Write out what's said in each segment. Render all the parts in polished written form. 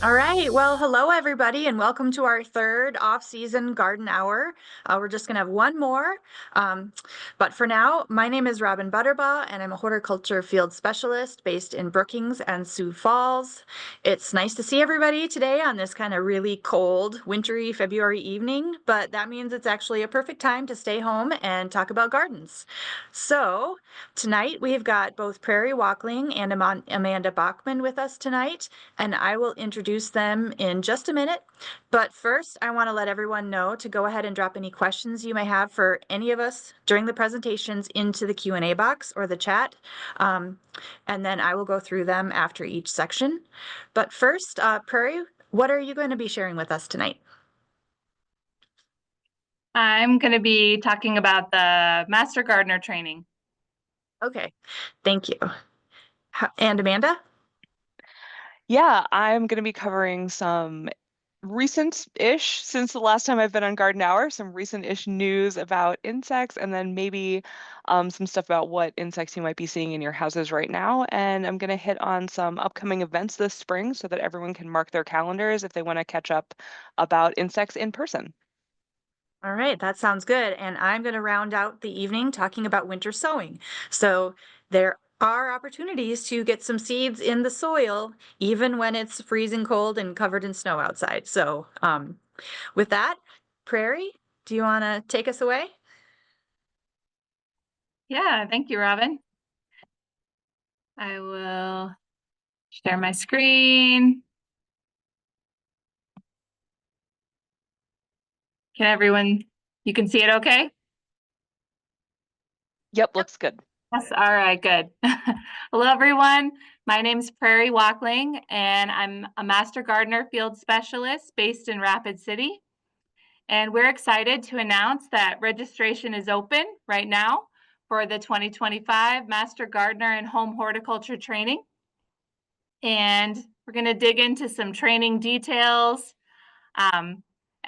All right. Well, hello, everybody, and welcome to our third off-season garden hour. We're just going to have one more. Um, but for now, my name is Robin Buterbaugh, and I'm a horticulture field specialist based in Brookings and Sioux Falls. It's nice to see everybody today on this kind of really cold, wintry February evening, but that means it's actually a perfect time to stay home and talk about gardens. So tonight we've got both Prairey Walkling and Amanda Bachman with us tonight, and I will introduce them in just a minute. But first, I want to let everyone know to go ahead and drop any questions you may have for any of us during the presentations into the Q&A box or the chat. And then I will go through them after each section. But first, Prairey, what are you going to be sharing with us tonight? I'm going to be talking about the Master Gardener training. Okay, thank you. And Amanda? Yeah, I'm going to be covering some recent-ish, since the last time I've been on Garden Hour, some recent-ish news about insects, and then maybe some stuff about what insects you might be seeing in your houses right now. And I'm going to hit on some upcoming events this spring so that everyone can mark their calendars if they want to catch up about insects in person. All right, that sounds good. And I'm going to round out the evening talking about winter sowing. So there are opportunities to get some seeds in the soil, even when it's freezing cold and covered in snow outside. So with that, Prairey, do you want to take us away? Yeah, thank you, Robin. I will share my screen. You can see it okay? Yep, looks good. Yes, all right, good. Hello, everyone. My name is Prairey Walkling, and I'm a Master Gardener Field Specialist based in Rapid City. And we're excited to announce that registration is open right now for the 2025 Master Gardener and Home Horticulture Training. And we're going to dig into some training details.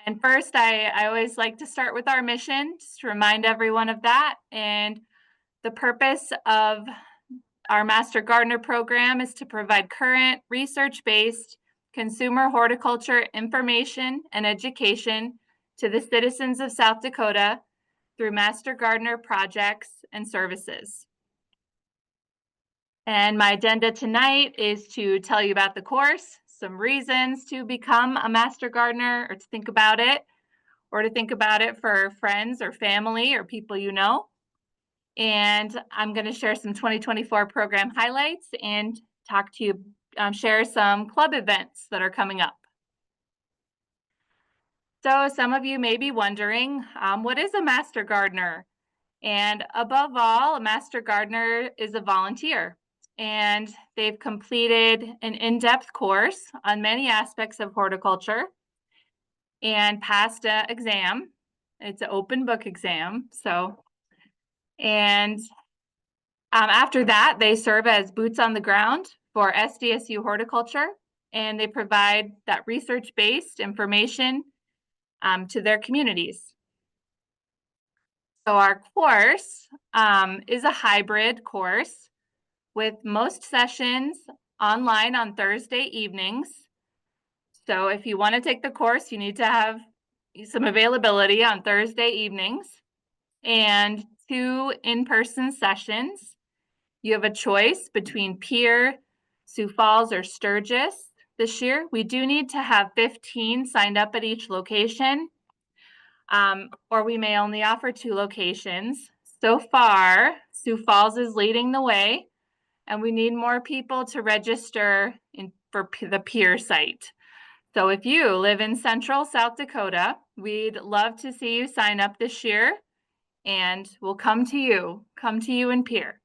And first, I always like to start with our mission, just to remind everyone of that. And the purpose of our Master Gardener program is to provide current research-based consumer horticulture information and education to the citizens of South Dakota through Master Gardener projects and services. And my agenda tonight is to tell you about the course, some reasons to become a Master Gardener or to think about it, or to think about it for friends or family or people you know. And I'm going to share some 2024 program highlights and talk to you, share some club events that are coming up. So some of you may be wondering, what is a Master Gardener? And above all, a Master Gardener is a volunteer. And they've completed an in-depth course on many aspects of horticulture and passed an exam. It's an open book exam. After that, they serve as boots on the ground for SDSU Horticulture, and they provide that research-based information to their communities. So our course is a hybrid course with most sessions online on Thursday evenings. So if you want to take the course, you need to have some availability on Thursday evenings and 2 in-person sessions. You have a choice between Pierre, Sioux Falls, or Sturgis this year. We do need to have 15 signed up at each location, or we may only offer 2 locations. So far, Sioux Falls is leading the way, and we need more people to register for the Pierre site. So if you live in Central South Dakota, we'd love to see you sign up this year, and we'll come to you in Pierre.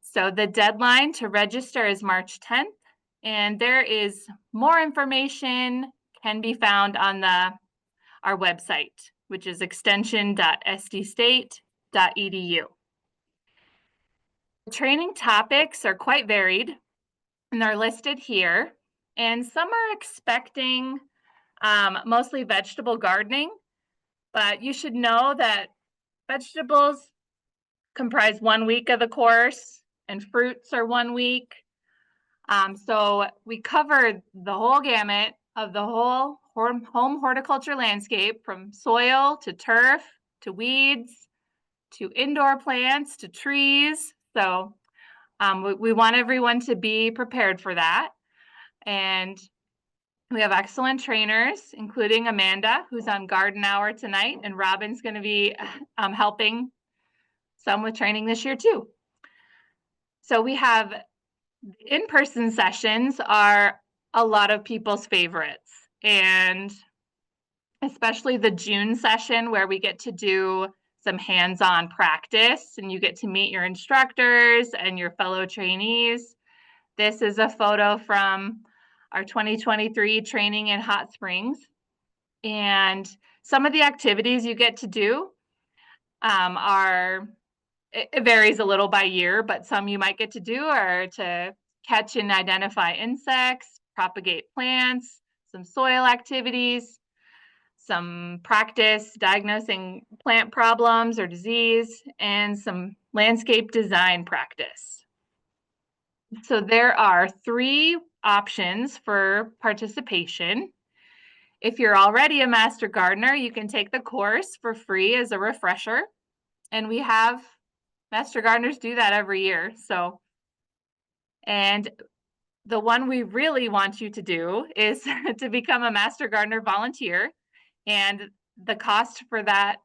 So the deadline to register is March 10th, and there is more information can be found on our website, which is extension.sdstate.edu. The training topics are quite varied, and they're listed here. And some are expecting mostly vegetable gardening, but you should know that vegetables comprise 1 week of the course, and fruits are 1 week. So we covered the whole gamut of the whole home horticulture landscape, from soil to turf to weeds to indoor plants to trees. So we want everyone to be prepared for that. And we have excellent trainers, including Amanda, who's on Garden Hour tonight, and Robin's going to be helping some with training this year too. So we have in-person sessions are a lot of people's favorites, and especially the June session where we get to do some hands-on practice and you get to meet your instructors and your fellow trainees. This is a photo from our 2023 training in Hot Springs. And some of the activities you get to do it varies a little by year, but some you might get to do are to catch and identify insects, propagate plants, some soil activities, some practice diagnosing plant problems or disease, and some landscape design practice. So there are 3 options for participation. If you're already a master gardener, you can take the course for free as a refresher. And we have master gardeners do that every year. And the one we really want you to do is to become a master gardener volunteer. And the cost for that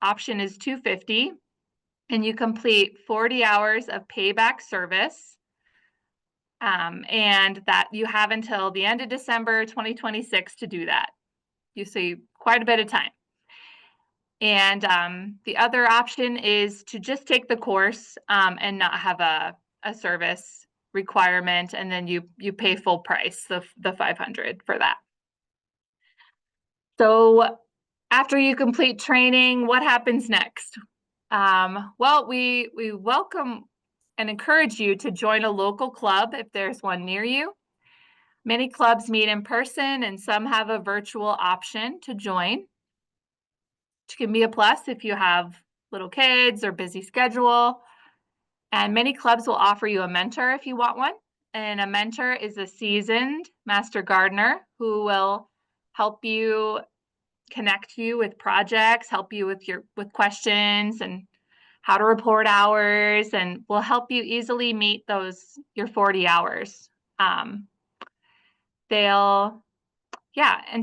option is $250. And you complete 40 hours of payback service. And that you have until the end of December 2026 to do that. You see quite a bit of time. And the other option is to just take the course and not have a service requirement, and then you pay full price, the $500 for that. So after you complete training, what happens next? Well, we welcome and encourage you to join a local club if there's one near you. Many clubs meet in person and some have a virtual option to join, which can be a plus if you have little kids or busy schedule. And many clubs will offer you a mentor if you want one. And a mentor is a seasoned master gardener who will help you, connect you with projects, help you with questions and how to report hours, and will help you easily meet your 40 hours. And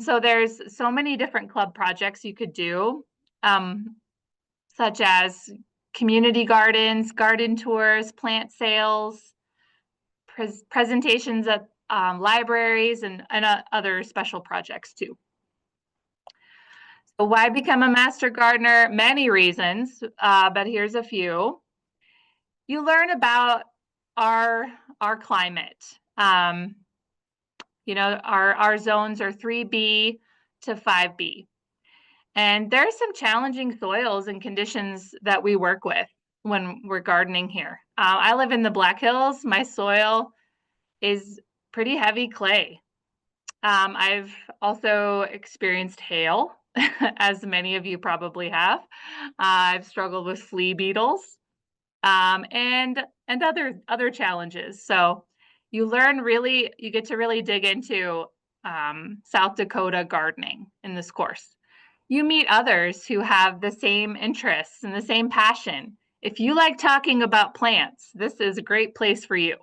so there's so many different club projects you could do, such as community gardens, garden tours, plant sales, presentations at libraries, and other special projects too. So why become a master gardener? Many reasons, but here's a few. You learn about our climate. Our zones are 3B to 5B. And there's some challenging soils and conditions that we work with when we're gardening here. I live in the Black Hills. My soil is pretty heavy clay. I've also experienced hail, as many of you probably have. I've struggled with flea beetles and other challenges. So you get to really dig into South Dakota gardening in this course. You meet others who have the same interests and the same passion. If you like talking about plants, this is a great place for you.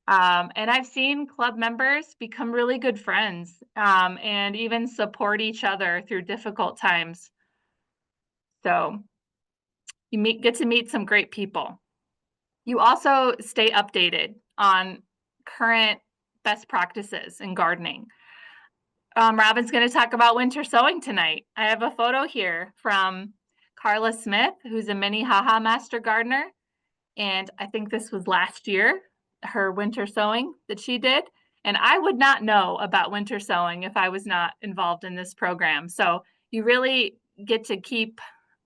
And I've seen club members become really good friends and even support each other through difficult times. So you get to meet some great people. You also stay updated on current best practices in gardening. Robin's going to talk about winter sowing tonight. I have a photo here from Carla Smith, who's a Minnehaha master gardener. And I think this was last year, her winter sowing that she did. And I would not know about winter sowing if I was not involved in this program. So you really get to keep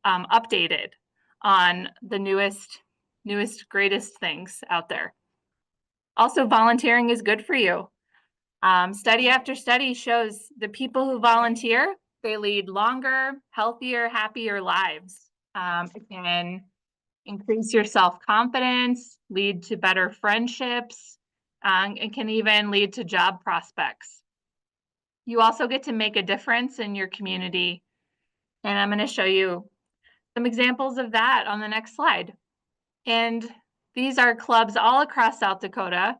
updated on the newest, greatest things out there. Also, volunteering is good for you. Study after study shows the people who volunteer, they lead longer, healthier, happier lives. It can increase your self-confidence, lead to better friendships, and can even lead to job prospects. You also get to make a difference in your community. And I'm going to show you some examples of that on the next slide. And these are clubs all across South Dakota.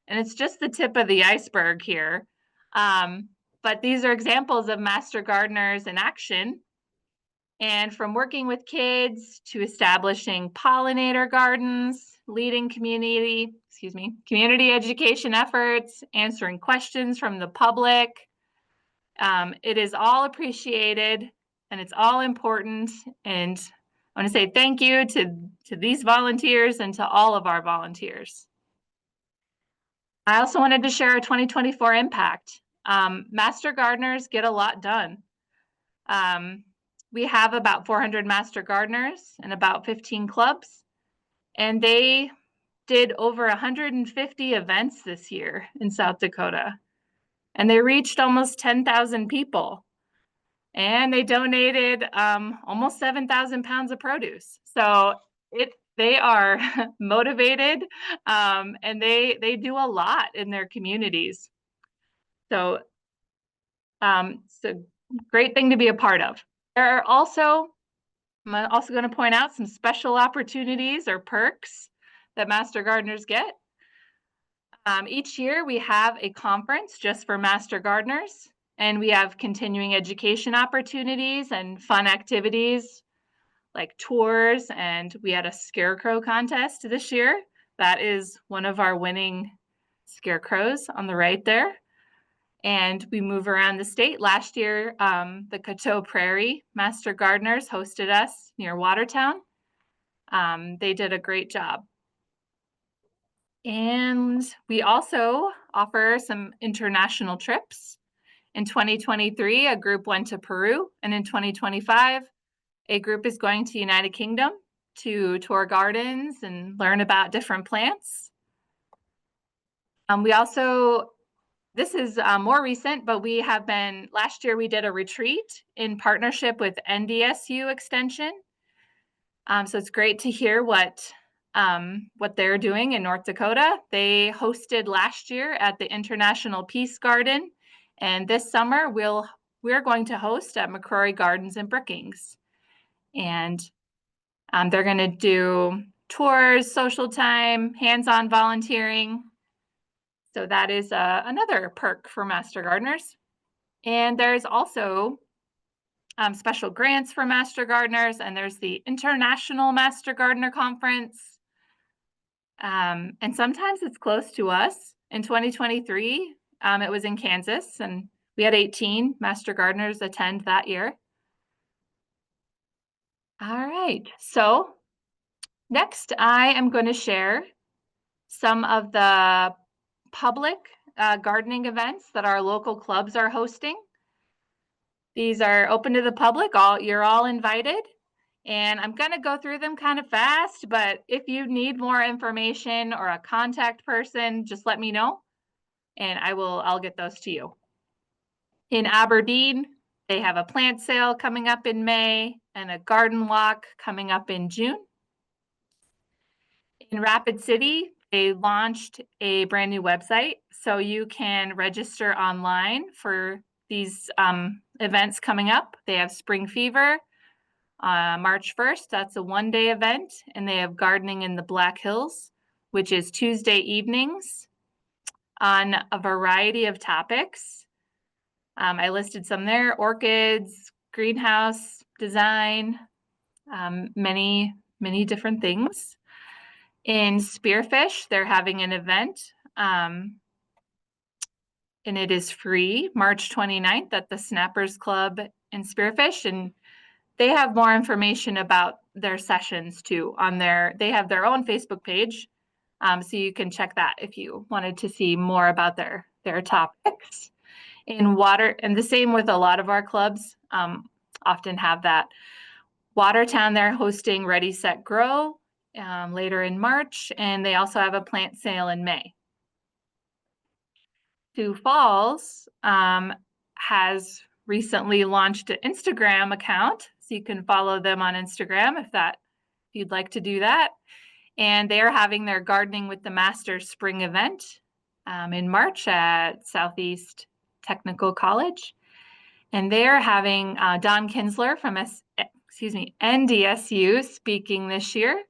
And it's just the tip of the iceberg here. But these are examples of master gardeners in action. And from working with kids to establishing pollinator gardens, leading community education efforts, answering questions from the public. It is all appreciated and it's all important. And I want to say thank you to these volunteers and to all of our volunteers. I also wanted to share our 2024 impact. Master gardeners get a lot done. We have about 400 master gardeners and about 15 clubs, and they did over 150 events this year in South Dakota, and they reached almost 10,000 people, and they donated almost 7,000 pounds of produce. So they are motivated, and they do a lot in their communities. So it's a great thing to be a part of. There are also, I'm also going to point out some special opportunities or perks that master gardeners get. Each year we have a conference just for master gardeners, and we have continuing education opportunities and fun activities like tours, and we had a scarecrow contest this year. That is one of our winning scarecrows on the right there. And we move around the state. Last year, the Prairey Master Gardeners hosted us near Watertown. They did a great job. And we also offer some international trips. In 2023, a group went to Peru, and in 2025, a group is going to United Kingdom to tour gardens and learn about different plants. We also, this is more recent, but we have been, last year we did a retreat in partnership with SDSU Extension. So it's great to hear what they're doing in North Dakota. They hosted last year at the International Peace Garden, and this summer we're going to host at McCrory Gardens in Brookings. And they're going to do tours, social time, hands-on volunteering. So that is another perk for master gardeners. And there's also special grants for master gardeners, and there's the International Master Gardener Conference. And sometimes it's close to us. In 2023, it was in Kansas, and we had 18 master gardeners attend that year. All right, so next I am going to share some of the public gardening events that our local clubs are hosting. These are open to the public. You're all invited. And I'm going to go through them kind of fast, but if you need more information or a contact person, just let me know and I'll get those to you. In Aberdeen, they have a plant sale coming up in May and a garden walk coming up in June. In Rapid City, they launched a brand new website, so you can register online for these events coming up. They have Spring Fever, March 1st, that's a one-day event, and they have Gardening in the Black Hills, which is Tuesday evenings on a variety of topics. I listed some there: orchids, greenhouse design, many different things. In Spearfish, they're having an event, and it is free, March 29th at the Snappers Club in Spearfish, and they have more information about their sessions too on they have their own Facebook page, so you can check that if you wanted to see more about their topics. In water, and the same with a lot of our clubs, often have that. Watertown, they're hosting Ready, Set, Grow later in March, and they also have a plant sale in May. Sioux Falls has recently launched an Instagram account, so you can follow them on Instagram if you'd like to do that. And they are having their Gardening with the Masters spring event in March at Southeast Technical College. And they're having Don Kinsler from NDSU speaking this year.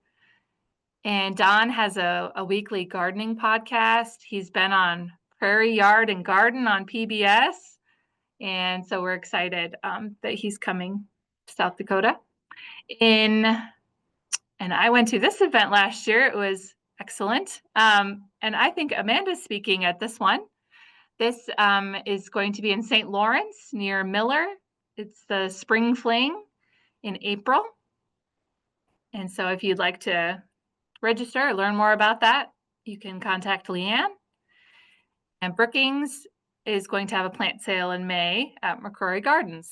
And Don has a weekly gardening podcast. He's been on Prairey Yard and Garden on PBS. And so we're excited that he's coming to South Dakota. And I went to this event last year. It was excellent. And I think Amanda's speaking at this one. This is going to be in St. Lawrence near Miller. It's the Spring Fling in April. And so if you'd like to register or learn more about that, you can contact Leanne. And Brookings is going to have a plant sale in May at McCrory Gardens.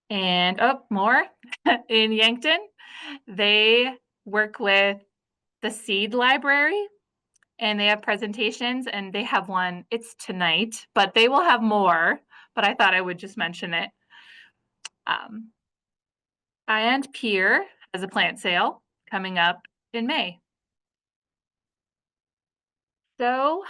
And more in Yankton, they work with the Seed Library, and they have presentations, and they have one, it's tonight, but they will have more, but I thought I would just mention it. And Pier has a plant sale coming up in May. So,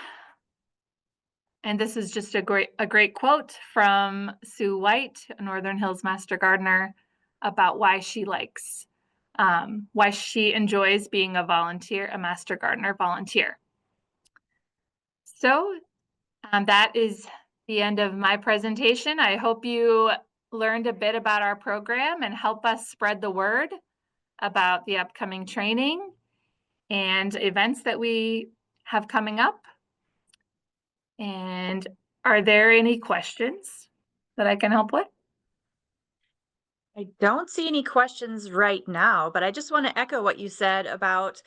and this is just a great quote from Sue White, a Northern Hills Master Gardener, about why she enjoys being a volunteer, a Master Gardener volunteer. So that is the end of my presentation. I hope you learned a bit about our program and help us spread the word about the upcoming training and events that we have coming up. And are there any questions that I can help with? I don't see any questions right now, but I just want to echo what you said about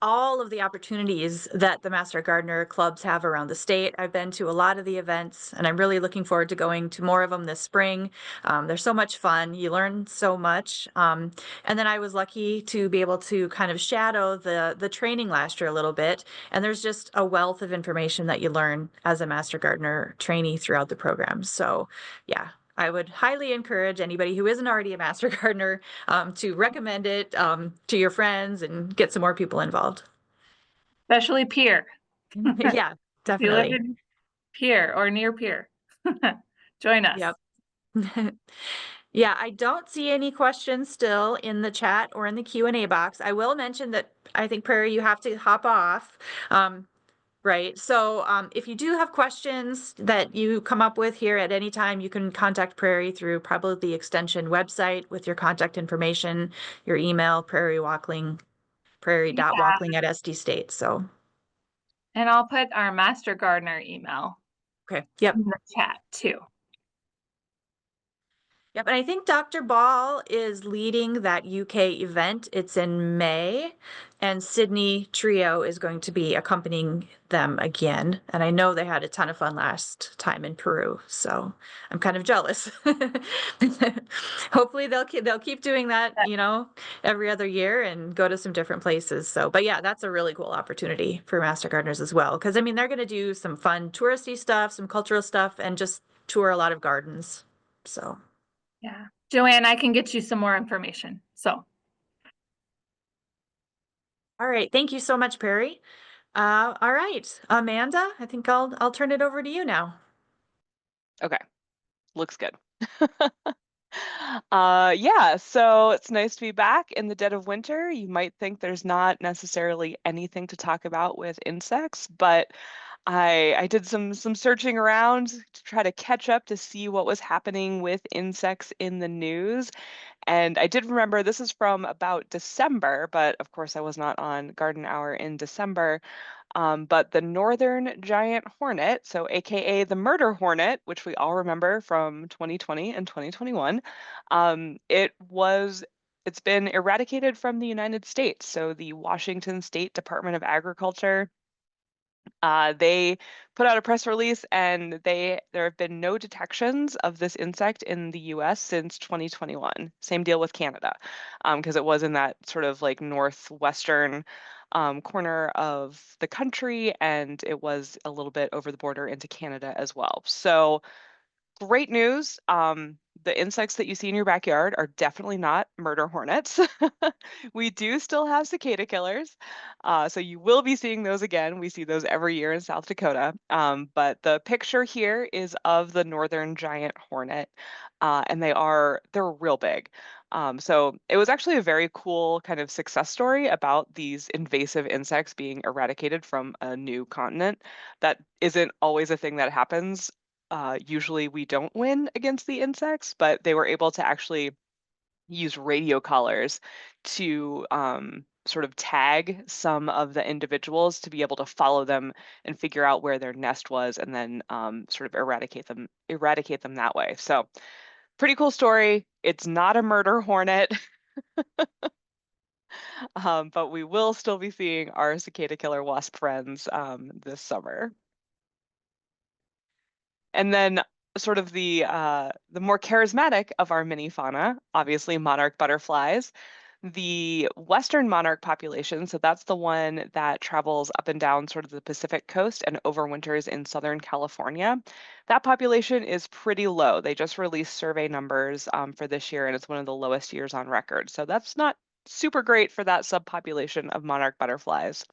all of the opportunities that the Master Gardener clubs have around the state. I've been to a lot of the events, and I'm really looking forward to going to more of them this spring. They're so much fun. You learn so much. And then I was lucky to be able to kind of shadow the training last year a little bit. And there's just a wealth of information that you learn as a Master Gardener trainee throughout the program. So yeah, I would highly encourage anybody who isn't already a Master Gardener to recommend it to your friends and get some more people involved. Especially Pier. Yeah, definitely. You live in Pier or near Pier. Join us. Yep. Yeah, I don't see any questions still in the chat or in the Q&A box. I will mention that I think, Prairey, you have to hop off. Right. So if you do have questions that you come up with here at any time, you can contact Prairey through probably the extension website with your contact information, your email, Prairey Walkling, prairey.walkling@SD State. So. And I'll put our Master Gardener email Okay. Yep. in the chat too. Yep, and I think Dr. Ball is leading that UK event. It's in May, and Sydney Trio is going to be accompanying them again. And I know they had a ton of fun last time in Peru, so I'm kind of jealous. Hopefully they'll keep doing that, every other year and go to some different places. So, but yeah, that's a really cool opportunity for Master Gardeners as well, because I mean they're going to do some fun touristy stuff, some cultural stuff, and just tour a lot of gardens. So. Yeah. Joanne, I can get you some more information. So. All right. Thank you so much, Prairey. All right. Amanda, I think I'll turn it over to you now. Okay. Looks good. Yeah, so it's nice to be back in the dead of winter. You might think there's not necessarily anything to talk about with insects, but I did some searching around to try to catch up to see what was happening with insects in the news. And I did remember this is from about December, but of course I was not on Garden Hour in December. But the northern giant hornet, so AKA the murder hornet, which we all remember from 2020 and 2021, it's been eradicated from the United States. So the Washington State Department of Agriculture, they put out a press release, and there have been no detections of this insect in the US since 2021. Same deal with Canada, because it was in that sort of like northwestern corner of the country, and it was a little bit over the border into Canada as well. So Great news. The insects that you see in your backyard are definitely not murder hornets. We do still have cicada killers. So you will be seeing those again. We see those every year in South Dakota. But the picture here is of the northern giant hornet. And they're real big. So it was actually a very cool kind of success story about these invasive insects being eradicated from a new continent. That isn't always a thing that happens. Usually we don't win against the insects, but they were able to actually use radio collars to sort of tag some of the individuals to be able to follow them and figure out where their nest was, and then sort of eradicate them that way. So pretty cool story. It's not a murder hornet, but we will still be seeing our cicada killer wasp friends this summer. And then sort of the more charismatic of our mini fauna, obviously monarch butterflies. The western monarch population, so that's the one that travels up and down sort of the Pacific coast and overwinters in Southern California. That population is pretty low. They just released survey numbers for this year, and it's one of the lowest years on record. So that's not super great for that subpopulation of monarch butterflies.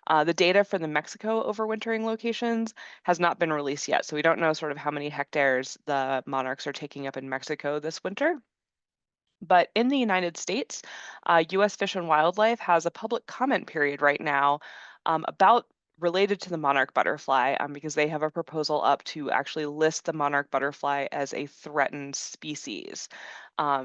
The data for the Mexico overwintering locations has not been released yet, so we don't know sort of how many hectares the monarchs are taking up in Mexico this winter. But in the United States, US Fish and Wildlife has a public comment period right now about related to the monarch butterfly, because they have a proposal up to actually list the monarch butterfly as a threatened species.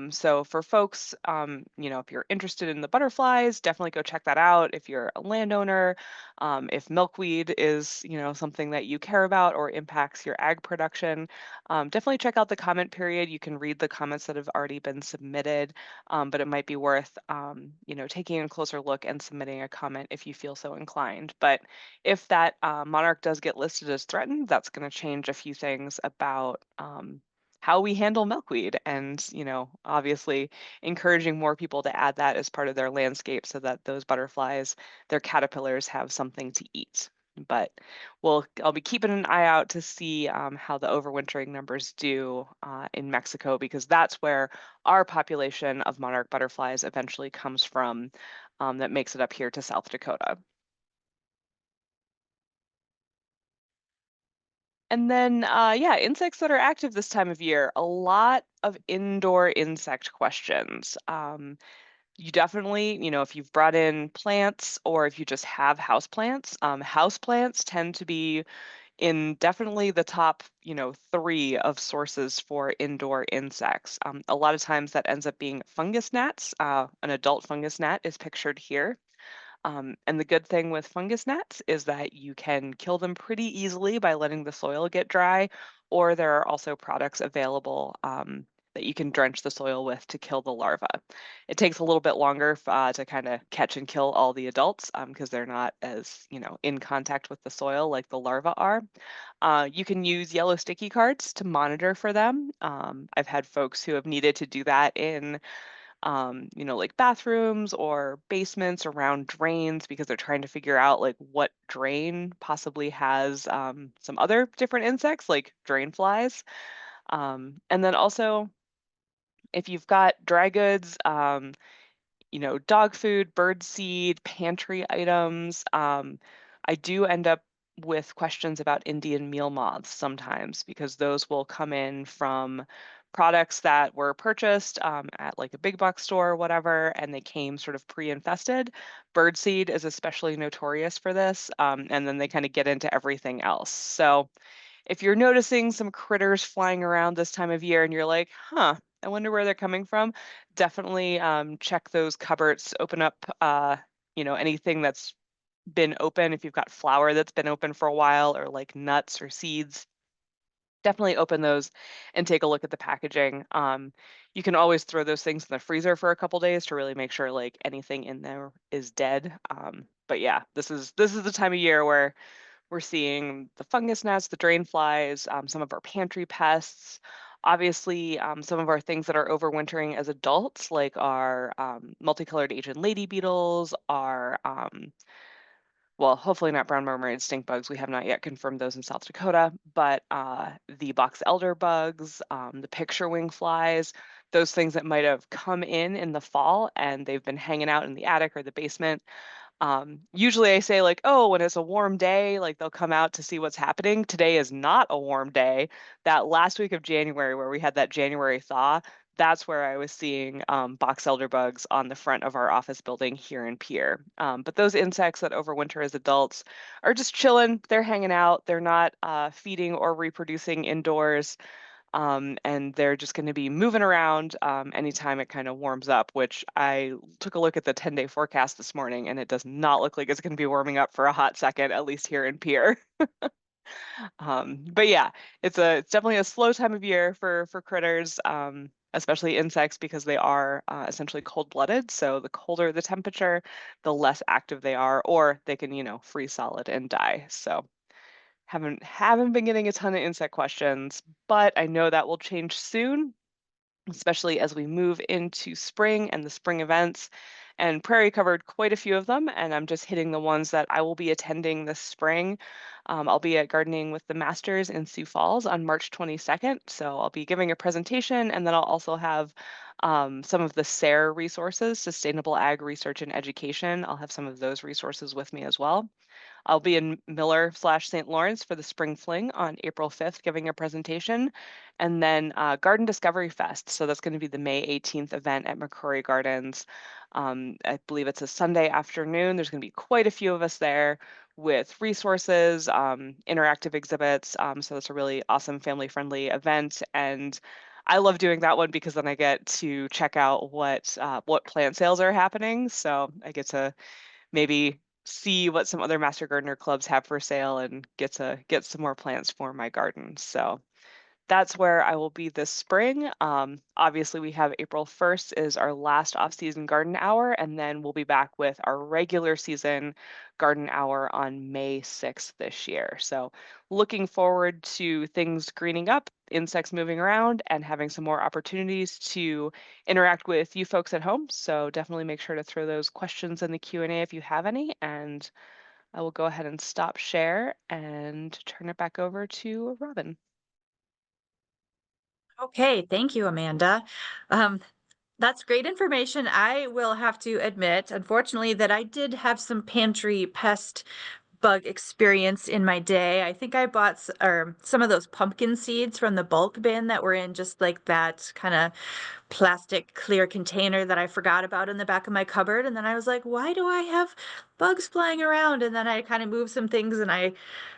So for folks, if you're interested in the butterflies, definitely go check that out. If you're a landowner, if milkweed is, something that you care about or impacts your ag production, definitely check out the comment period. You can read the comments that have already been submitted, but it might be worth, taking a closer look and submitting a comment if you feel so inclined. But if that monarch does get listed as threatened, that's going to change a few things about how we handle milkweed, and obviously encouraging more people to add that as part of their landscape so that those butterflies, their caterpillars, have something to eat. But I'll be keeping an eye out to see how the overwintering numbers do in Mexico, because that's where our population of monarch butterflies eventually comes from, that makes it up here to South Dakota. And then, insects that are active this time of year, a lot of indoor insect questions. You definitely, if you've brought in plants or if you just have house plants tend to be in definitely the top, 3 of sources for indoor insects. A lot of times that ends up being fungus gnats. An adult fungus gnat is pictured here. And the good thing with fungus gnats is that you can kill them pretty easily by letting the soil get dry, or there are also products available that you can drench the soil with to kill the larva. It takes a little bit longer to kind of catch and kill all the adults because they're not as, in contact with the soil like the larvae are. You can use yellow sticky cards to monitor for them. I've had folks who have needed to do that in like bathrooms or basements around drains, because they're trying to figure out like what drain possibly has some other different insects like drain flies. And then also, if you've got dry goods, dog food, bird seed, pantry items, I do end up with questions about Indian meal moths sometimes, because those will come in from products that were purchased at like a big box store or whatever, and they came sort of pre-infested. Birdseed is especially notorious for this, and then they kind of get into everything else. So if you're noticing some critters flying around this time of year and you're like, I wonder where they're coming from, definitely check those cupboards, open up, anything that's been open. If you've got flour that's been open for a while, or like nuts or seeds, definitely open those and take a look at the packaging. You can always throw those things in the freezer for a couple days to really make sure like anything in there is dead. But yeah, this is the time of year where we're seeing the fungus gnats, the drain flies, some of our pantry pests. Obviously, some of our things that are overwintering as adults, like our multicolored Asian lady beetles, our well, hopefully not brown marmorated stink bugs. We have not yet confirmed those in South Dakota, but the box elder bugs, the picture wing flies, those things that might have come in the fall and they've been hanging out in the attic or the basement. Usually I say like, oh, when it's a warm day, like they'll come out to see what's happening. Today is not a warm day. That last week of January where we had that January thaw, that's where I was seeing box elder bugs on the front of our office building here in Pierre. But those insects that overwinter as adults are just chilling. They're hanging out. They're not feeding or reproducing indoors. And they're just going to be moving around anytime it kind of warms up, which I took a look at the 10-day forecast this morning, and it does not look like it's going to be warming up for a hot second, at least here in Pierre. But yeah, it's definitely a slow time of year for critters, especially insects, because they are essentially cold-blooded. So the colder the temperature, the less active they are, or they can, freeze solid and die. So haven't been getting a ton of insect questions, but I know that will change soon, especially as we move into spring and the spring events. And Prairey covered quite a few of them, and I'm just hitting the ones that I will be attending this spring. I'll be at Gardening with the Masters in Sioux Falls on March 22nd. So I'll be giving a presentation, and then I'll also have some of the SARE resources, Sustainable Ag Research and Education. I'll have some of those resources with me as well. I'll be in Miller/St. Lawrence for the Spring Fling on April 5th, giving a presentation, and then Garden Discovery Fest. So that's going to be the May 18th event at McCrory Gardens. I believe it's a Sunday afternoon. There's going to be quite a few of us there with resources, interactive exhibits. So that's a really awesome family-friendly event, and I love doing that one because then I get to check out what plant sales are happening. So I get to maybe see what some other Master Gardener clubs have for sale and get some more plants for my garden. So that's where I will be this spring. Obviously, we have April 1st is our last off-season garden hour, and then we'll be back with our regular season garden hour on May 6th this year. So looking forward to things greening up, insects moving around, and having some more opportunities to interact with you folks at home. So definitely make sure to throw those questions in the Q&A if you have any, and I will go ahead and stop share and turn it back over to Robin. Okay, thank you, Amanda. Um, that's great information. I will have to admit, unfortunately, that I did have some pantry pest bug experience in my day. I think I bought some of those pumpkin seeds from the bulk bin that were in just like that kind of plastic clear container that I forgot about in the back of my cupboard. And then I was like, why do I have bugs flying around? And then I kind of moved some things and I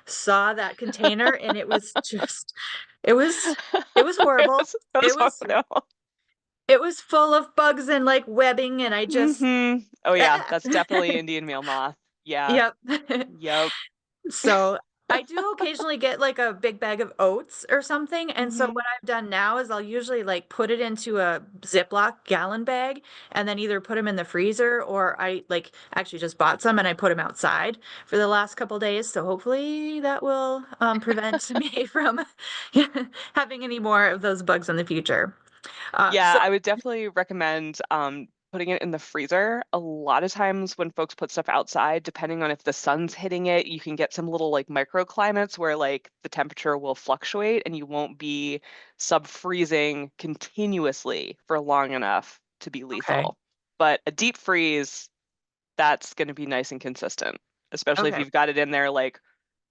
saw that container and it was just, it was, it was horrible. It was It was, horrible. it was full of bugs and like webbing and I just, Oh yeah, that's definitely Indian meal moth. Yeah. yep. Yep. So I do occasionally get like a big bag of oats or something. And so what I've done now is I'll usually like put it into a Ziploc gallon bag and then either put them in the freezer or I like actually just bought some and I put them outside for the last couple days. So hopefully that will prevent me from having any more of those bugs in the future. Yeah, So I would definitely recommend putting it in the freezer. A lot of times when folks put stuff outside, depending on if the sun's hitting it, you can get some little like microclimates where like the temperature will fluctuate and you won't be sub-freezing continuously for long enough to be okay. lethal. But a deep freeze, that's going to be nice and consistent, especially if Okay. you've got it in there like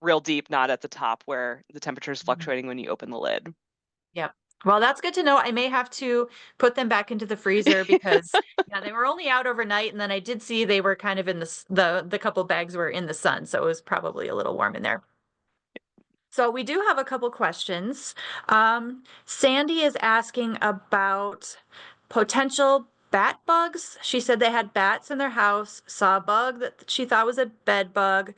real deep, not at the top where the temperature is Mhm. fluctuating when you open the lid. Yep. Well, that's good to know. I may have to put them back into the freezer because yeah, they were only out overnight, and then I did see they were kind of in the couple bags were in the sun, so it was probably a little warm in there. So we do have a couple questions. Sandy is asking about potential bat bugs. She said they had bats in their house, saw a bug that she thought was a bed bug,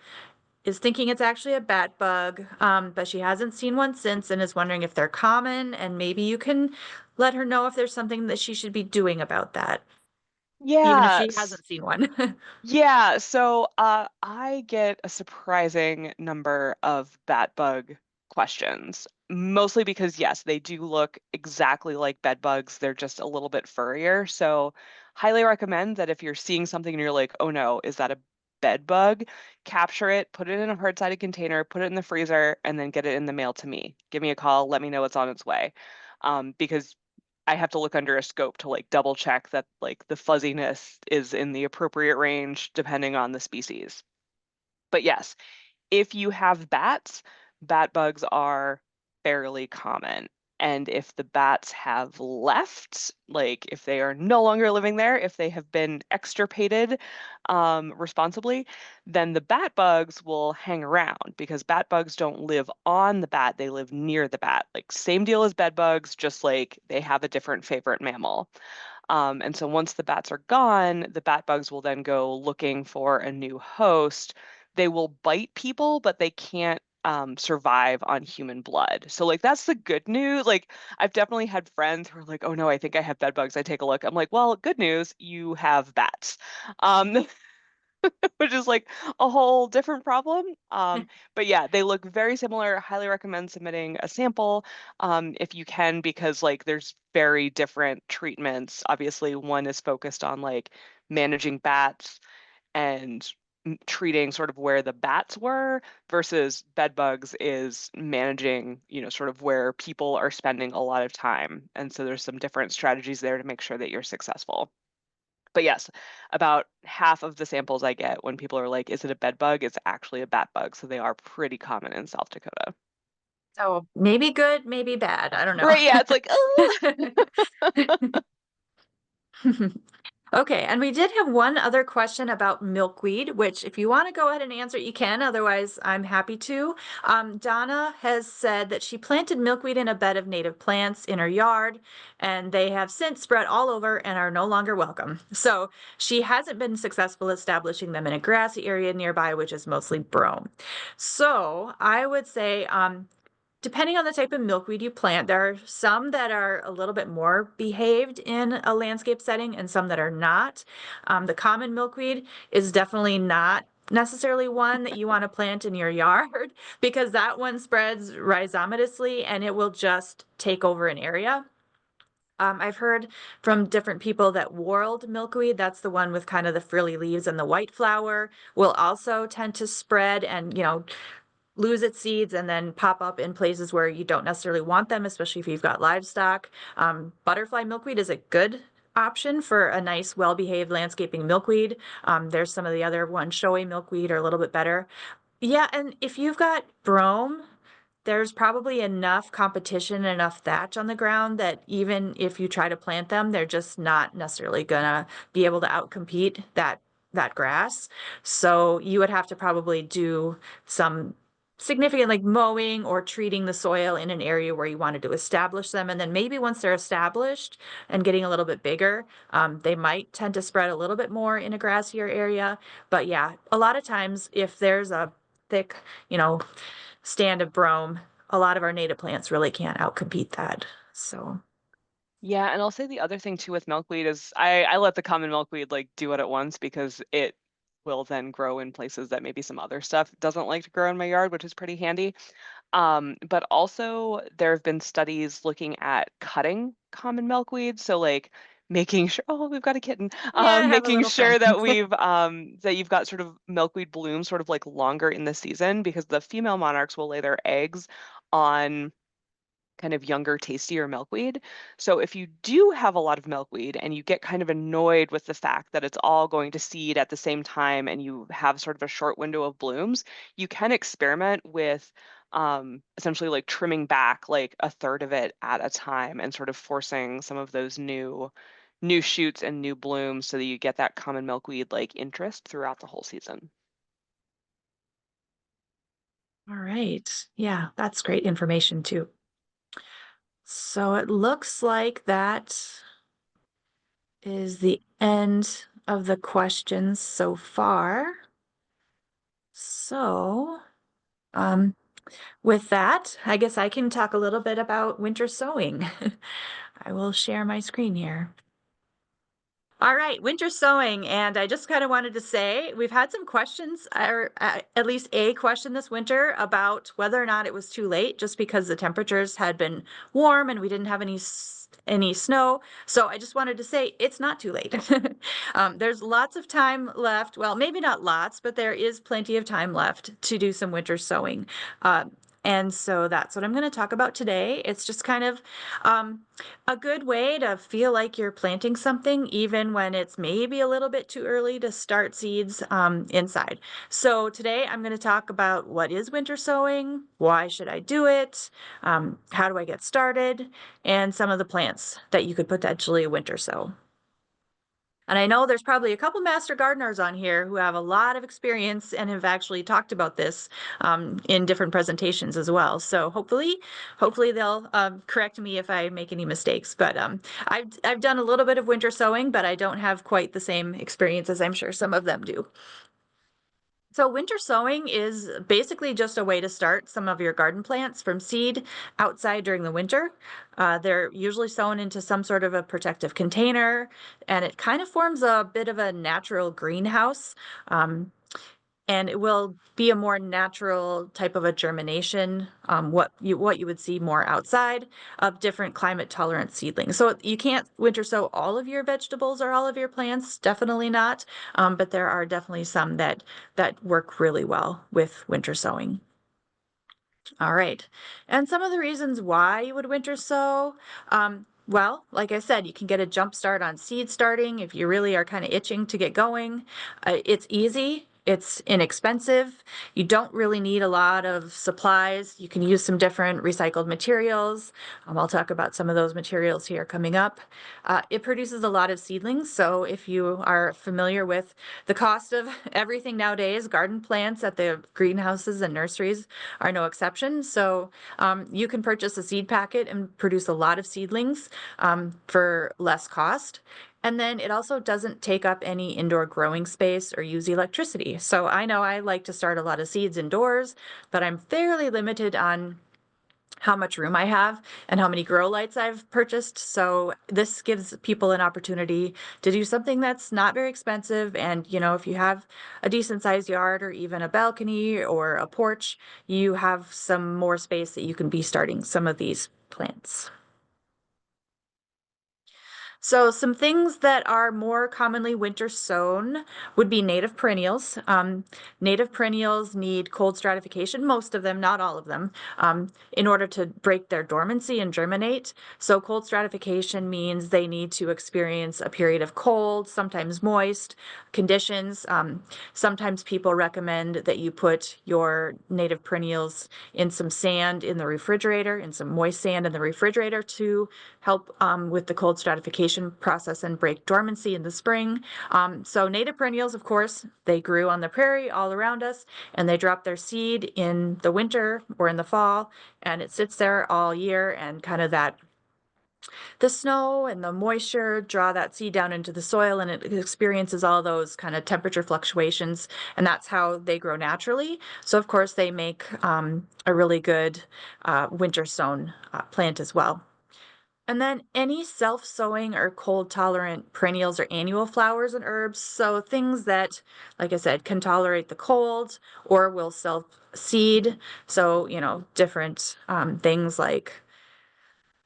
is thinking it's actually a bat bug, but she hasn't seen one since and is wondering if they're common. And maybe you can let her know if there's something that she should be doing about that, even if Yeah, she hasn't seen one. yeah, so I get a surprising number of bat bug questions, mostly because yes, they do look exactly like bed bugs. They're just a little bit furrier. So highly recommend that if you're seeing something and you're like, oh no, is that a bed bug, capture it, put it in a hard-sided container, put it in the freezer, and then get it in the mail to me. Give me a call, let me know it's on its way. Because I have to look under a scope to like double check that like the fuzziness is in the appropriate range depending on the species. But yes, if you have bats, bat bugs are fairly common. And if the bats have left, like if they are no longer living there, if they have been extirpated responsibly, then the bat bugs will hang around because bat bugs don't live on the bat, they live near the bat. Like same deal as bed bugs, just like they have a different favorite mammal. And so once the bats are gone, the bat bugs will then go looking for a new host. They will bite people, but they can't survive on human blood. So like that's the good news. Like I've definitely had friends who are like, oh no, I think I have bed bugs. I take a look. I'm like, well, good news, you have bats. Um, which is like a whole different problem. But yeah, they look very similar. Highly recommend submitting a sample if you can, because like there's very different treatments. Obviously, one is focused on like managing bats and treating sort of where the bats were versus bed bugs is managing, sort of where people are spending a lot of time. And so there's some different strategies there to make sure that you're successful. But yes, about half of the samples I get when people are like, is it a bed bug? It's actually a bat bug. So they are pretty common in South Dakota. So maybe good, maybe bad. I don't know. Right. Yeah. It's like, Okay, and we did have one other question about milkweed, which if you want to go ahead and answer, you can. Otherwise, I'm happy to. Donna has said that she planted milkweed in a bed of native plants in her yard, and they have since spread all over and are no longer welcome. So she hasn't been successful establishing them in a grassy area nearby, which is mostly brome. So I would say, depending on the type of milkweed you plant, there are some that are a little bit more behaved in a landscape setting and some that are not. The common milkweed is definitely not necessarily one that you want to plant in your yard because that one spreads rhizomatously and it will just take over an area. I've heard from different people that whorled milkweed, that's the one with kind of the frilly leaves and the white flower, will also tend to spread and, lose its seeds and then pop up in places where you don't necessarily want them, especially if you've got livestock. Butterfly milkweed is a good option for a nice, well-behaved landscaping milkweed. There's some of the other ones, showy milkweed, are a little bit better. Yeah, and if you've got brome, there's probably enough competition, enough thatch on the ground that even if you try to plant them, they're just not necessarily gonna be able to outcompete that grass. So you would have to probably do some significant like mowing or treating the soil in an area where you wanted to establish them. And then maybe once they're established and getting a little bit bigger, they might tend to spread a little bit more in a grassier area. But yeah, a lot of times if there's a thick, stand of brome, a lot of our native plants really can't outcompete that. So yeah. And I'll say the other thing too with milkweed is I let the common milkweed like do it at once because it will then grow in places that maybe some other stuff doesn't like to grow in my yard, which is pretty handy. But also there have been studies looking at cutting common milkweed. So like making sure, oh, we've got a kitten. yeah, I have a Making little friend. sure that that you've got sort of milkweed bloom sort of like longer in the season because the female monarchs will lay their eggs on kind of younger, tastier milkweed. So if you do have a lot of milkweed and you get kind of annoyed with the fact that it's all going to seed at the same time and you have sort of a short window of blooms, you can experiment with essentially like trimming back like a third of it at a time and sort of forcing some of those new shoots and new blooms so that you get that common milkweed like interest throughout the whole season. All right. Yeah, that's great information too. So it looks like that is the end of the questions so far. So, um, with that, I guess I can talk a little bit about winter sowing. I will share my screen here. All right, winter sowing. And I just kind of wanted to say we've had some questions, or at least a question this winter about whether or not it was too late just because the temperatures had been warm and we didn't have any any snow. So I just wanted to say it's not too late. There's lots of time left. Well, maybe not lots, but there is plenty of time left to do some winter sowing. And so that's what I'm going to talk about today. It's just kind of a good way to feel like you're planting something, even when it's maybe a little bit too early to start seeds inside. So today I'm going to talk about what is winter sowing, why should I do it, how do I get started, and some of the plants that you could potentially winter sow. And I know there's probably a couple master gardeners on here who have a lot of experience and have actually talked about this in different presentations as well. So hopefully they'll correct me if I make any mistakes. But I've done a little bit of winter sowing, but I don't have quite the same experience as I'm sure some of them do. So winter sowing is basically just a way to start some of your garden plants from seed outside during the winter. They're usually sown into some sort of a protective container, and it kind of forms a bit of a natural greenhouse. And it will be a more natural type of a germination, what you would see more outside of different climate tolerant seedlings. So you can't winter sow all of your vegetables or all of your plants, definitely not. But there are definitely some that work really well with winter sowing. All right, and some of the reasons why you would winter sow, well, like I said, you can get a jump start on seed starting if you really are kind of itching to get going. It's easy. It's inexpensive. You don't really need a lot of supplies. You can use some different recycled materials. I'll talk about some of those materials here coming up. It produces a lot of seedlings. So if you are familiar with the cost of everything nowadays, garden plants at the greenhouses and nurseries are no exception. So you can purchase a seed packet and produce a lot of seedlings for less cost. And then it also doesn't take up any indoor growing space or use electricity. So I know I like to start a lot of seeds indoors, but I'm fairly limited on how much room I have and how many grow lights I've purchased. So this gives people an opportunity to do something that's not very expensive. And, you know, if you have a decent sized yard or even a balcony or a porch, you have some more space that you can be starting some of these plants. So some things that are more commonly winter sown would be native perennials. Native perennials need cold stratification, most of them, not all of them, in order to break their dormancy and germinate. So cold stratification means they need to experience a period of cold, sometimes moist conditions. Sometimes people recommend that you put your native perennials in some sand in the refrigerator, in some moist sand in the refrigerator to help with the cold stratification process and break dormancy in the spring. So native perennials, of course, they grew on the prairie all around us, and they drop their seed in the winter or in the fall, and it sits there all year, and kind of the snow and the moisture draw that seed down into the soil, and it experiences all those kind of temperature fluctuations, and that's how they grow naturally. So of course they make a really good winter sown plant as well. And then any self-sowing or cold-tolerant perennials or annual flowers and herbs, so things that, like I said, can tolerate the cold or will self-seed. So, you know, different things like,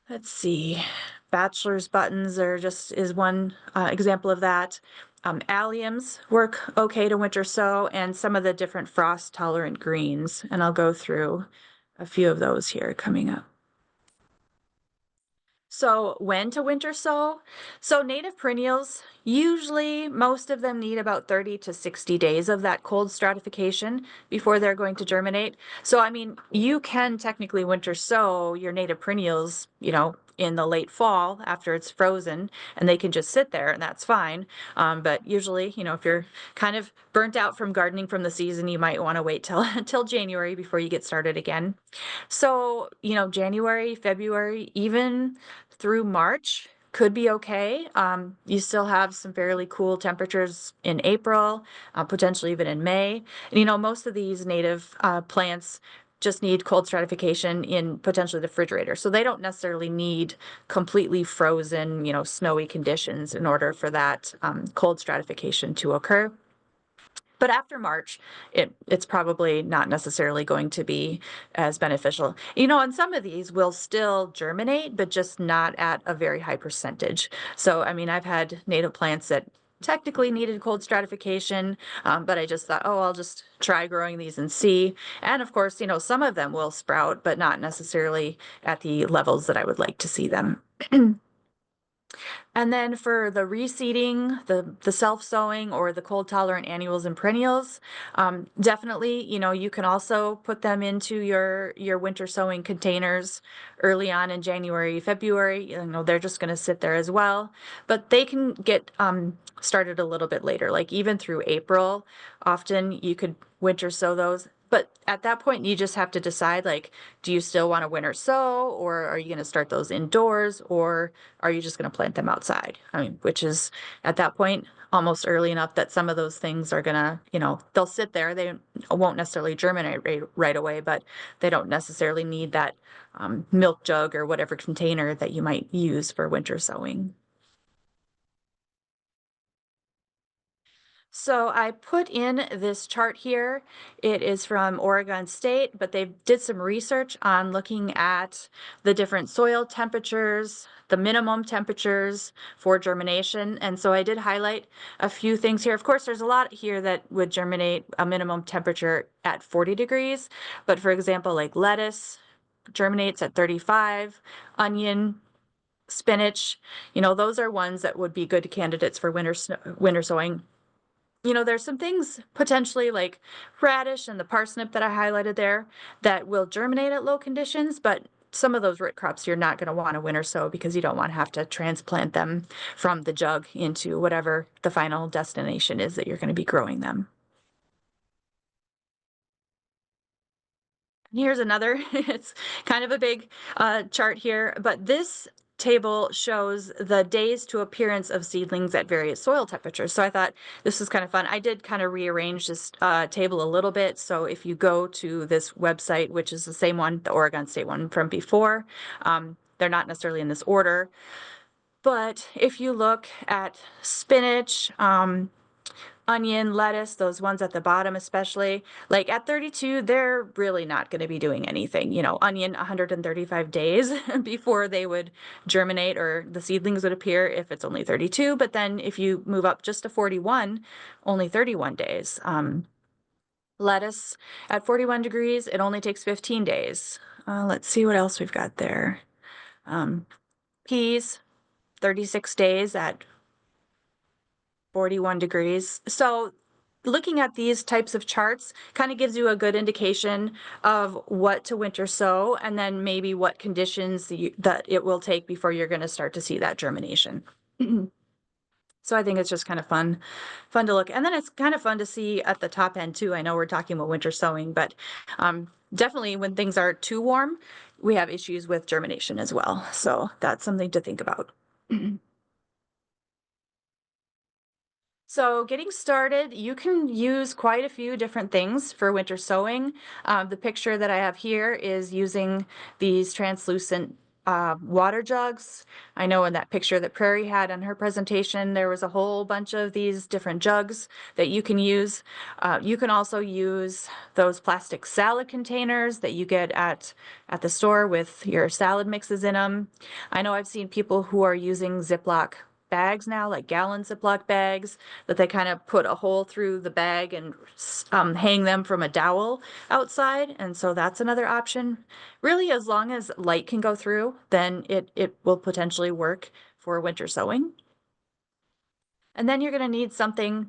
let's see, bachelor's buttons is one example of that. Alliums work okay to winter sow, and some of the different frost-tolerant greens. And I'll go through a few of those here coming up. So when to winter sow? So native perennials, usually most of them need about 30 to 60 days of that cold stratification before they're going to germinate. So, I mean, you can technically winter sow your native perennials, you know, in the late fall after it's frozen, and they can just sit there, and that's fine. But usually, you know, if you're kind of burnt out from gardening from the season, you might want to wait till January before you get started again. So, you know, January, February, even through March could be okay. You still have some fairly cool temperatures in April, potentially even in May. And, you know, most of these native plants just need cold stratification in potentially the refrigerator. So they don't necessarily need completely frozen, you know, snowy conditions in order for that cold stratification to occur. But after March, it's probably not necessarily going to be as beneficial. And some of these will still germinate, but just not at a very high percentage. So, I mean, I've had native plants that technically needed cold stratification, but I just thought, oh, I'll just try growing these and see. And of course, some of them will sprout, but not necessarily at the levels that I would like to see them. And then for the reseeding, the self-sowing or the cold tolerant annuals and perennials, definitely, you can also put them into your winter sowing containers early on in January, February. They're just going to sit there as well, but they can get started a little bit later, like even through April. Often you could winter sow those. But at that point, you just have to decide, like, do you still want to winter sow, or are you going to start those indoors, or are you just going to plant them outside? I mean, which is at that point almost early enough that some of those things are going to, they'll sit there. They won't necessarily germinate right away, but they don't necessarily need that milk jug or whatever container that you might use for winter sowing. So I put in this chart here. It is from Oregon State, but they did some research on looking at the different soil temperatures, the minimum temperatures for germination. And so I did highlight a few things here. Of course, there's a lot here that would germinate a minimum temperature at 40 degrees. But for example, like lettuce germinates at 35, onion, spinach, those are ones that would be good candidates for winter sowing. There's some things potentially like radish and the parsnip that I highlighted there that will germinate at low conditions, but some of those root crops you're not going to want to winter sow because you don't want to have to transplant them from the jug into whatever the final destination is that you're going to be growing them. Here's another, it's kind of a big chart here, but this table shows the days to appearance of seedlings at various soil temperatures. So I thought this was kind of fun. I did kind of rearrange this table a little bit. So if you go to this website, which is the same one, the Oregon State one from before, they're not necessarily in this order. But if you look at spinach, onion, lettuce, those ones at the bottom especially, like at 32, they're really not going to be doing anything. Onion 135 days before they would germinate or the seedlings would appear if it's only 32. But then if you move up just to 41, only 31 days. Lettuce at 41 degrees, it only takes 15 days. Let's see what else we've got there. Peas, 36 days at 41 degrees. So looking at these types of charts kind of gives you a good indication of what to winter sow and then maybe what conditions that it will take before you're going to start to see that germination. So I think it's just kind of fun to look. And then it's kind of fun to see at the top end too. I know we're talking about winter sowing, but definitely when things are too warm, we have issues with germination as well. So that's something to think about. So getting started, you can use quite a few different things for winter sowing. The picture that I have here is using these translucent water jugs. I know in that picture that Prairey had on her presentation, there was a whole bunch of these different jugs that you can use. You can also use those plastic salad containers that you get at the store with your salad mixes in them. I know I've seen people who are using Ziploc bags now, like gallon Ziploc bags, that they kind of put a hole through the bag and hang them from a dowel outside. And so that's another option. Really, as long as light can go through, then it will potentially work for winter sowing. And then you're going to need something,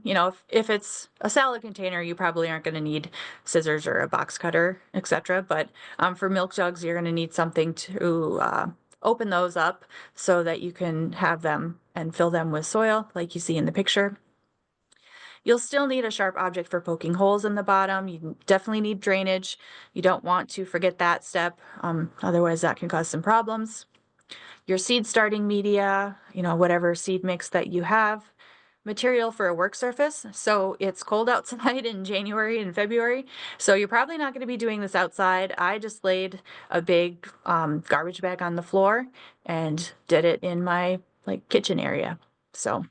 if it's a salad container, you probably aren't going to need scissors or a box cutter, etc. But for milk jugs, you're going to need something to open those up so that you can have them and fill them with soil like you see in the picture. You'll still need a sharp object for poking holes in the bottom. You definitely need drainage. You don't want to forget that step, otherwise that can cause some problems. Your seed starting media, whatever seed mix that you have. Material for a work surface. So it's cold outside in January and February. So you're probably not going to be doing this outside. I just laid a big garbage bag on the floor and did it in my kitchen area. So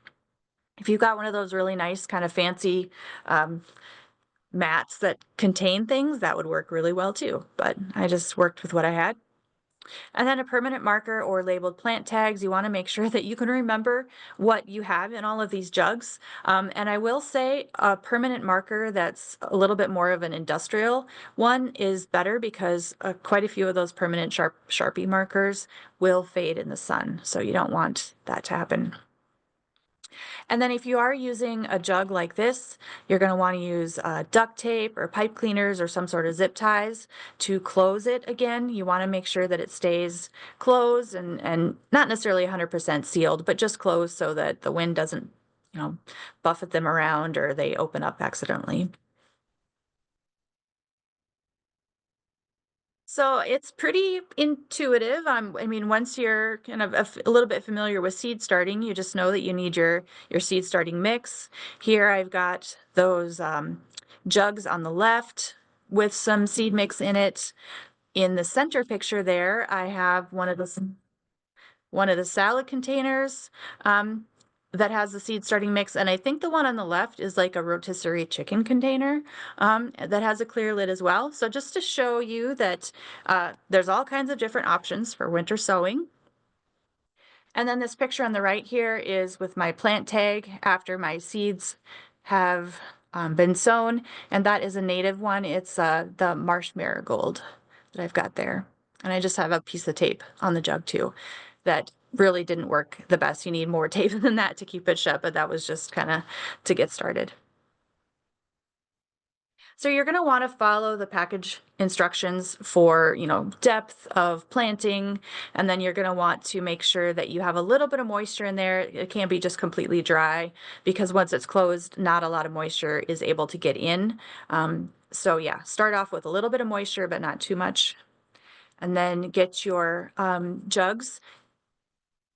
If you've got one of those really nice kind of fancy mats that contain things, that would work really well too. But I just worked with what I had. And then a permanent marker or labeled plant tags, you want to make sure that you can remember what you have in all of these jugs. And I will say a permanent marker that's a little bit more of an industrial one is better because quite a few of those permanent Sharpie markers will fade in the sun. So you don't want that to happen. And then if you are using a jug like this, you're going to want to use duct tape or pipe cleaners or some sort of zip ties to close it again. You want to make sure that it stays closed and not necessarily 100% sealed, but just closed so that the wind doesn't, buffet them around or they open up accidentally. So it's pretty intuitive. I mean, once you're kind of a little bit familiar with seed starting, you just know that you need your seed starting mix. Here I've got those jugs on the left with some seed mix in it. In the center picture there, I have one of the salad containers that has the seed starting mix. And I think the one on the left is like a rotisserie chicken container that has a clear lid as well. So just to show you that there's all kinds of different options for winter sowing. And then this picture on the right here is with my plant tag after my seeds have been sown. And that is a native one. It's the marsh marigold that I've got there. And I just have a piece of tape on the jug too that really didn't work the best. You need more tape than that to keep it shut, but that was just kind of to get started. So you're going to want to follow the package instructions for, depth of planting, and then you're going to want to make sure that you have a little bit of moisture in there. It can't be just completely dry because once it's closed, not a lot of moisture is able to get in. So yeah, start off with a little bit of moisture, but not too much. And then get your jugs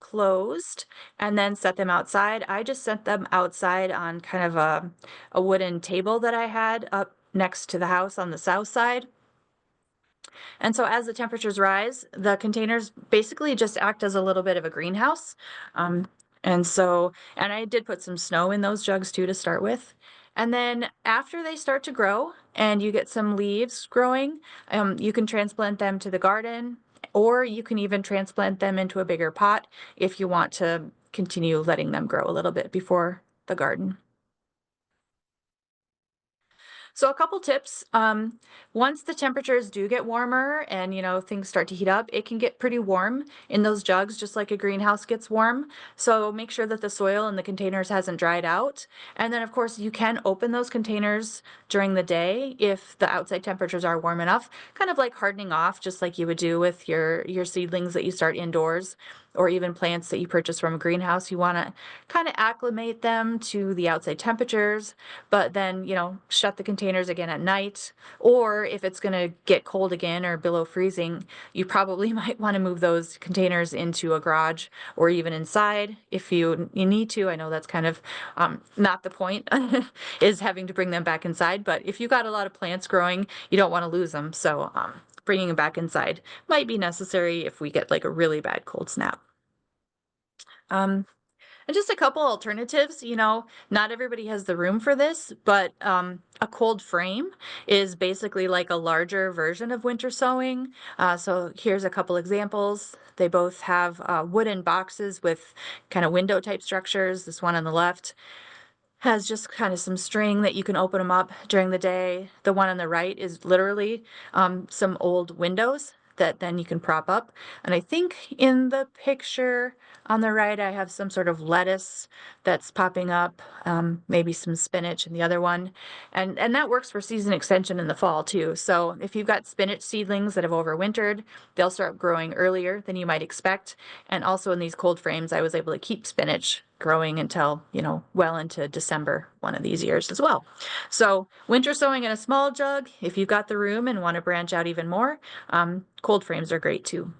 closed and then set them outside. I just set them outside on kind of a wooden table that I had up next to the house on the south side. And so as the temperatures rise, the containers basically just act as a little bit of a greenhouse. And I did put some snow in those jugs too to start with. And then after they start to grow and you get some leaves growing, you can transplant them to the garden, or you can even transplant them into a bigger pot if you want to continue letting them grow a little bit before the garden. So a couple tips. Once the temperatures do get warmer and things start to heat up, it can get pretty warm in those jugs, just like a greenhouse gets warm. So make sure that the soil in the containers hasn't dried out. And then of course you can open those containers during the day if the outside temperatures are warm enough, kind of like hardening off, just like you would do with your seedlings that you start indoors, or even plants that you purchase from a greenhouse. You want to kind of acclimate them to the outside temperatures, but then, shut the containers again at night. Or if it's going to get cold again or below freezing, you probably might want to move those containers into a garage or even inside if you need to. I know that's kind of not the point is having to bring them back inside, but if you've got a lot of plants growing, you don't want to lose them. So bringing them back inside might be necessary if we get like a really bad cold snap. And just a couple alternatives, not everybody has the room for this, but a cold frame is basically like a larger version of winter sowing. So here's a couple examples. They both have wooden boxes with kind of window type structures. This one on the left has just kind of some string that you can open them up during the day. The one on the right is literally some old windows that then you can prop up. And I think in the picture on the right, I have some sort of lettuce that's popping up, maybe some spinach in the other one. And that works for season extension in the fall too. So if you've got spinach seedlings that have overwintered, they'll start growing earlier than you might expect. And also in these cold frames, I was able to keep spinach growing until, well into December one of these years as well. So winter sowing in a small jug, if you've got the room and want to branch out even more, cold frames are great too.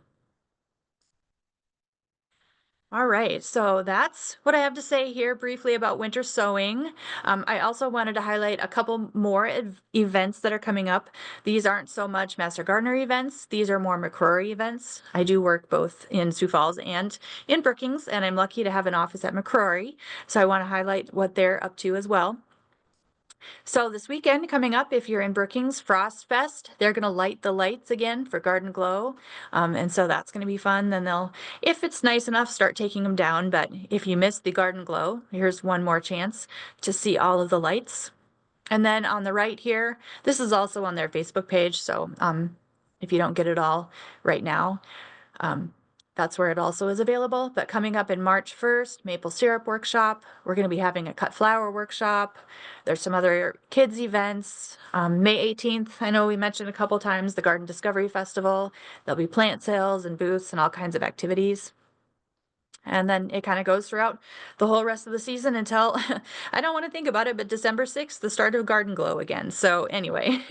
All right, so that's what I have to say here briefly about winter sowing. I also wanted to highlight a couple more events that are coming up. These aren't so much Master Gardener events, these are more McCrory events. I do work both in Sioux Falls and in Brookings, and I'm lucky to have an office at McCrory, so I want to highlight what they're up to as well. So this weekend coming up, if you're in Brookings, Frost Fest, they're going to light the lights again for Garden Glow. And so that's going to be fun. Then they'll, if it's nice enough, start taking them down. But if you missed the Garden Glow, here's one more chance to see all of the lights. And then on the right here, this is also on their Facebook page. So if you don't get it all right now, um, that's where it also is available. But coming up in March 1st, maple syrup workshop. We're going to be having a cut flower workshop. There's some other kids events. May 18th, I know we mentioned a couple times the Garden Discovery Festival. There'll be plant sales and booths and all kinds of activities. And then it kind of goes throughout the whole rest of the season until I don't want to think about it, but December 6th, the start of Garden Glow again. So anyway,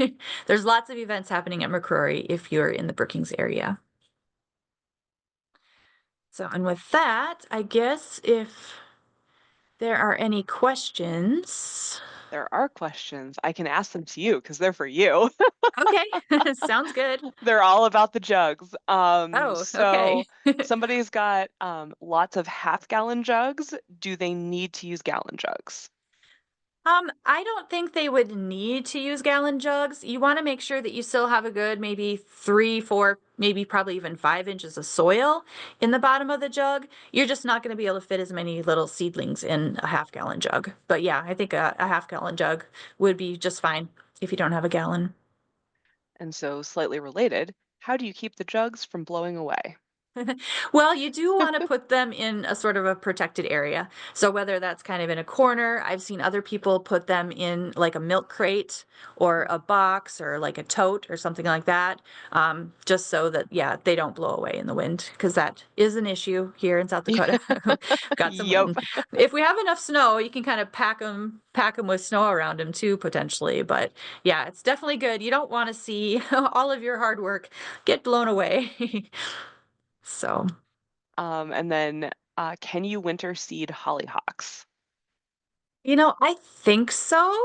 there's lots of events happening at McCrory if you're in the Brookings area. So, and with that, I guess if there are any questions. There are questions. I can ask them to you because they're for you. Okay, sounds good. They're all about the jugs. Oh, So okay. somebody's got lots of half-gallon jugs. Do they need to use gallon jugs? I don't think they would need to use gallon jugs. You want to make sure that you still have a good maybe 3, 4, maybe probably even 5 inches of soil in the bottom of the jug. You're just not going to be able to fit as many little seedlings in a half-gallon jug. But yeah, I think a half-gallon jug would be just fine if you don't have a gallon. And so slightly related, how do you keep the jugs from blowing away? Well, you do want to put them in a sort of a protected area. So whether that's kind of in a corner, I've seen other people put them in like a milk crate or a box or like a tote or something like that, just so that, yeah, they don't blow away in the wind because that is an issue here in South Dakota. Got some Yup. wind. If we have enough snow, you can kind of pack them with snow around them too, potentially. But yeah, it's definitely good. You don't want to see all of your hard work get blown away. So, And then can you winter seed hollyhocks? I think so.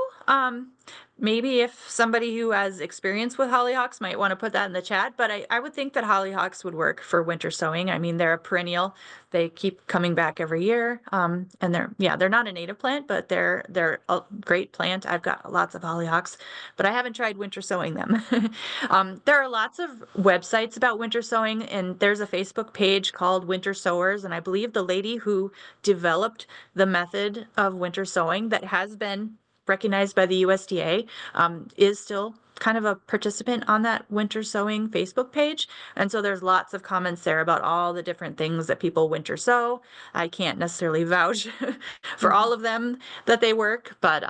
Maybe if somebody who has experience with hollyhocks might want to put that in the chat, but I would think that hollyhocks would work for winter sowing. I mean, they're a perennial. They keep coming back every year. And they're not a native plant, but they're a great plant. I've got lots of hollyhocks, but I haven't tried winter sowing them. There are lots of websites about winter sowing, and there's a Facebook page called Winter Sowers, and I believe the lady who developed the method of winter sowing that has been recognized by the USDA, is still kind of a participant on that winter sowing Facebook page. And so there's lots of comments there about all the different things that people winter sow. I can't necessarily vouch for Mhm. all of them that they work, but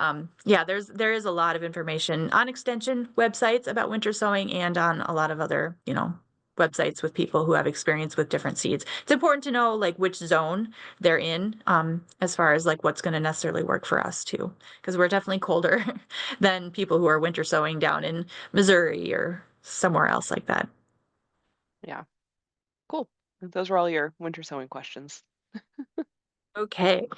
yeah, there is a lot of information on extension websites about winter sowing and on a lot of other, websites with people who have experience with different seeds. It's important to know like which zone they're in, as far as like what's going to necessarily work for us too, because we're definitely colder than people who are winter sowing down in Missouri or somewhere else like that. Yeah, cool. Those were all your winter sowing questions. Okay.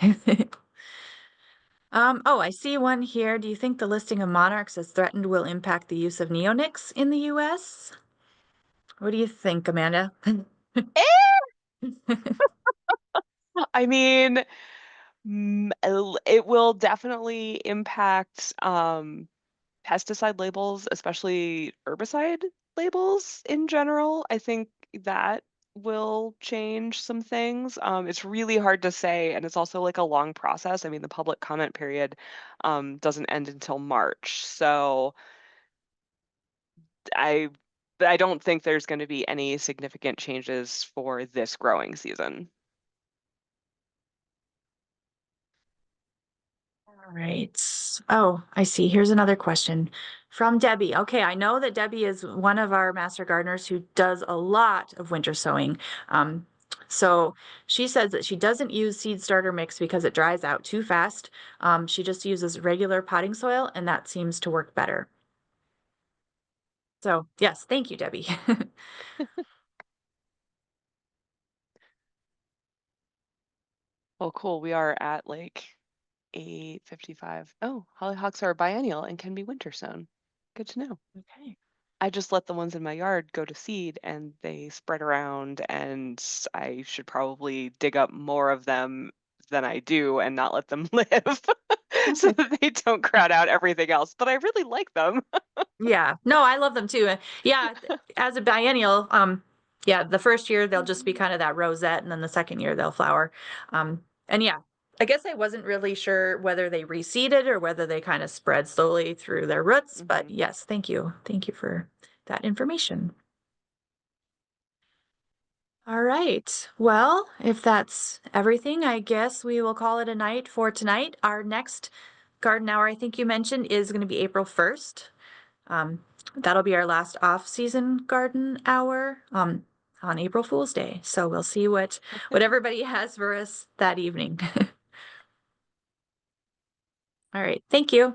Oh, I see one here. Do you think the listing of monarchs as threatened will impact the use of neonics in the US? What do you think, Amanda? I mean, it will definitely impact pesticide labels, especially herbicide labels in general. I think that will change some things. It's really hard to say, and it's also like a long process. I mean, the public comment period doesn't end until March, so I I don't think there's going to be any significant changes for this growing season. All right. Oh, I see. Here's another question from Debbie. Okay, I know that Debbie is one of our master gardeners who does a lot of winter sowing. Um, so she says that she doesn't use seed starter mix because it dries out too fast. She just uses regular potting soil, and that seems to work better. So yes, thank you, Debbie. Well, cool. We are at like 8:55. Oh, hollyhocks are biennial and can be winter sown. Good to know. Okay. I just let the ones in my yard go to seed and they spread around, and I should probably dig up more of them than I do and not let them live so that they don't crowd out everything else. But I really like them. Yeah, no, I love them too. Yeah, as a biennial, yeah, the first year they'll just be kind of that rosette, and then the second year they'll flower. And yeah, I guess I wasn't really sure whether they reseeded or whether they kind of spread slowly through their roots, but yes, thank you. Thank you for that information. All right. Well, if that's everything, I guess we will call it a night for tonight. Our next garden hour, I think you mentioned, is going to be April 1st. Um, that'll be our last off-season garden hour on April Fool's Day. So we'll see what everybody has for us that evening. All right. Thank you.